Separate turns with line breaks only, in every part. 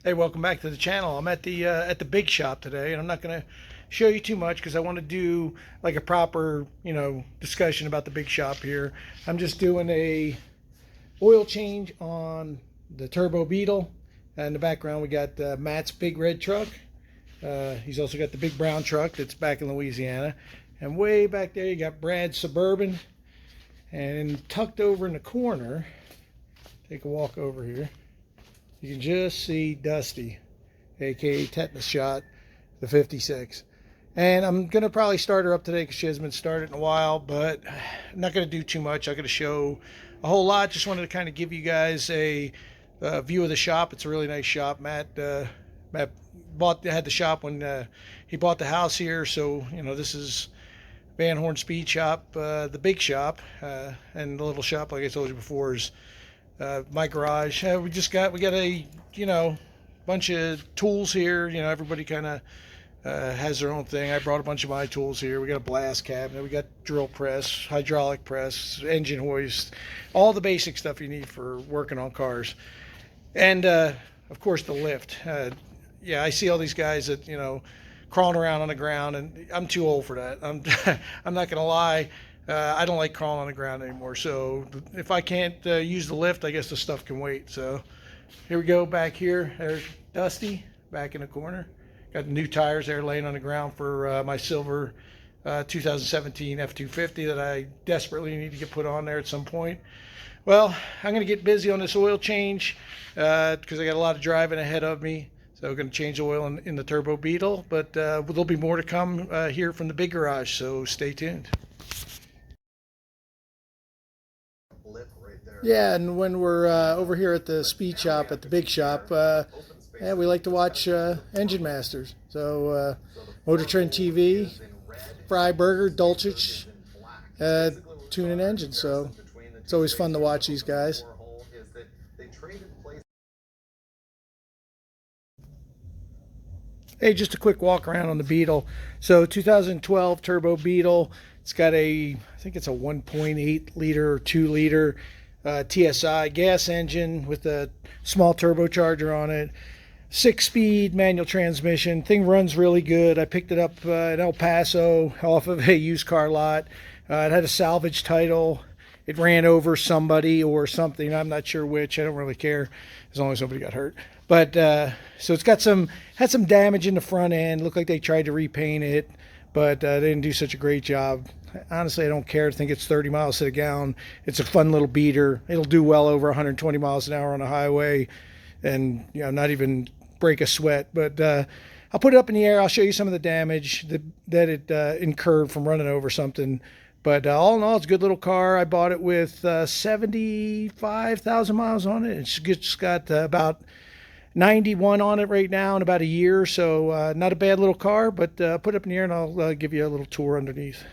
Hey, welcome back to the channel. I'm at the big shop today, and I'm not going to show you too much because I want to do like a proper, discussion about the big shop here. I'm just doing a oil change on the turbo Beetle. In the background, we got Matt's big red truck. He's also got the big brown truck that's back in Louisiana. And way back there, you got Brad's Suburban. And tucked over in the corner, take a walk over here, you can just see Dusty, aka Tetanus Shot, the 56. And I'm going to probably start her up today because she hasn't been started in a while, but I'm not going to do too much. I'm going to show a whole lot. Just wanted to kind of give you guys a view of the shop. It's a really nice shop. Matt had the shop when he bought the house here, so this is Van Horn Speed Shop, the big shop, and the little shop, like I told you before, is my garage. We got a bunch of tools here. Everybody kind of has their own thing. I brought a bunch of my tools here. We got a blast cabinet. We got drill press, hydraulic press, engine hoist, all the basic stuff you need for working on cars, and of course the lift. Yeah, I see all these guys that crawling around on the ground, and I'm too old for that. I'm not gonna lie. I don't like crawling on the ground anymore. So if I can't use the lift, I guess the stuff can wait. So here we go back here. There's Dusty back in the corner. Got new tires there laying on the ground for my silver 2017 F-250 that I desperately need to get put on there at some point. Well, I'm going to get busy on this oil change because I got a lot of driving ahead of me. So we're going to change oil in the turbo Beetle, but there'll be more to come here from the big garage. So stay tuned. Yeah, and when we're over here at the speed shop, at the big shop, yeah, we like to watch Engine Masters. So Motor Trend TV, Fry Burger, Dulcich, tuning engines. So it's always fun to watch these guys. Hey, just a quick walk around on the Beetle. So 2012 turbo Beetle. It's got I think it's a 1.8 liter or 2 liter TSI gas engine with a small turbocharger on it. 6-speed manual transmission. Thing runs really good. I picked it up in El Paso off of a used car lot. It had a salvage title. It ran over somebody or something. I'm not sure which. I don't really care as long as nobody got hurt. But so it's got had some damage in the front end. Looked like they tried to repaint it, but they didn't do such a great job. Honestly, I don't care. I think it's 30 miles to the gallon. It's a fun little beater. It'll do well over 120 miles an hour on the highway, and not even break a sweat. But I'll put it up in the air. I'll show you some of the damage that it incurred from running over something. But all in all, it's a good little car. I bought it with 75,000 miles on it. It's just got about 91 on it right now in about a year. So not a bad little car, but put it up in the air and I'll give you a little tour underneath.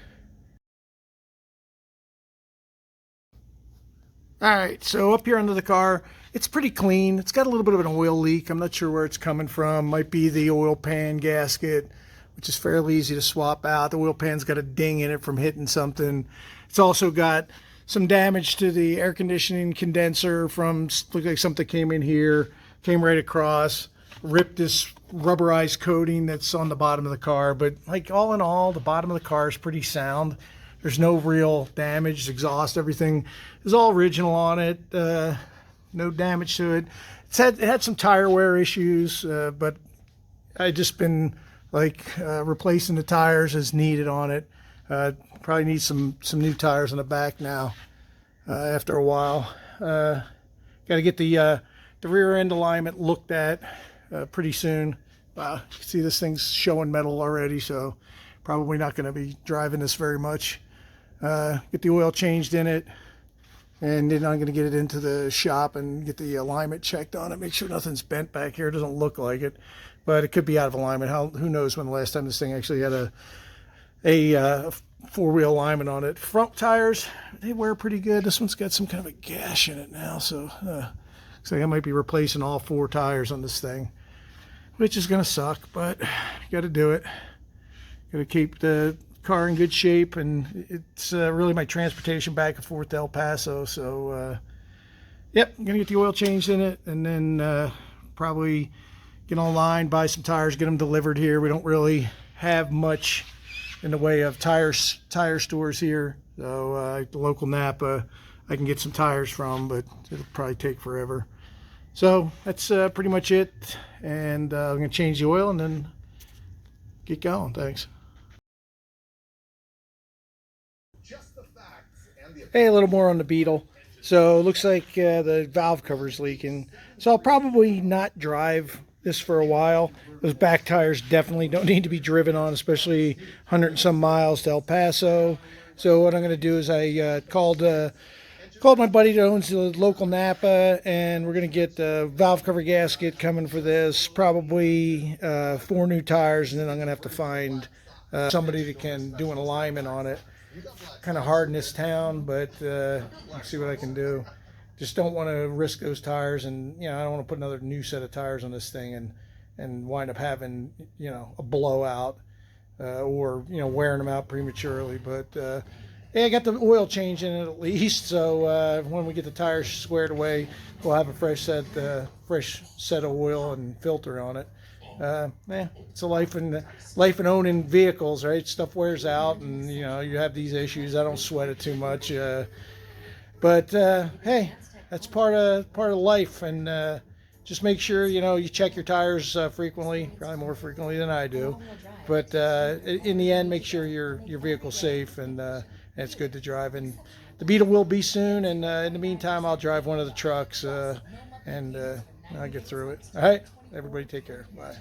All right, so up here under the car, it's pretty clean. It's got a little bit of an oil leak. I'm not sure where it's coming from. Might be the oil pan gasket, which is fairly easy to swap out. The oil pan's got a ding in it from hitting something. It's also got some damage to the air conditioning condenser from, looked like something came in here, came right across, ripped this rubberized coating that's on the bottom of the car. But like all in all, the bottom of the car is pretty sound. There's no real damage. Exhaust, everything is all original on it. No damage to it. It had some tire wear issues, but I just been replacing the tires as needed on it. Probably need some new tires on the back now after a while. Got to get the rear end alignment looked at pretty soon. You can see this thing's showing metal already, so probably not going to be driving this very much. Get the oil changed in it, and then I'm going to get it into the shop and get the alignment checked on it. Make sure nothing's bent back here. It doesn't look like it, but it could be out of alignment. Who knows when the last time this thing actually had a four-wheel alignment on it. Front tires, they wear pretty good. This one's got some kind of a gash in it now, so looks like I might be replacing all 4 tires on this thing, which is going to suck, but got to do it. Got to keep the car in good shape, and it's really my transportation back and forth to El Paso. So yep, I'm gonna get the oil changed in it, and then probably get online, buy some tires, get them delivered here. We don't really have much in the way of tire stores here. So the local Napa, I can get some tires from, but it'll probably take forever. So that's pretty much it. And I'm going to change the oil and then get going. Thanks. Hey, a little more on the Beetle. So it looks like the valve cover's leaking. So I'll probably not drive this for a while. Those back tires definitely don't need to be driven on, especially 100 and some miles to El Paso. So what I'm going to do is I called my buddy that owns the local Napa, and we're going to get the valve cover gasket coming for this. Probably 4 new tires, and then I'm going to have to find somebody that can do an alignment on it. Kind of hard in this town, but let's see what I can do. Just don't want to risk those tires, and I don't want to put another new set of tires on this thing and wind up having a blowout or wearing them out prematurely. But yeah, I got the oil change in it at least, so when we get the tires squared away, we'll have a fresh set of oil and filter on it. Yeah, it's a life in owning vehicles, right? Stuff wears out, and you have these issues. I don't sweat it too much, but hey, that's part of life. And just make sure you check your tires frequently, probably more frequently than I do. But in the end, make sure your vehicle's safe and it's good to drive. And the Beetle will be soon. And in the meantime, I'll drive one of the trucks and I'll get through it. All right, everybody, take care. Bye.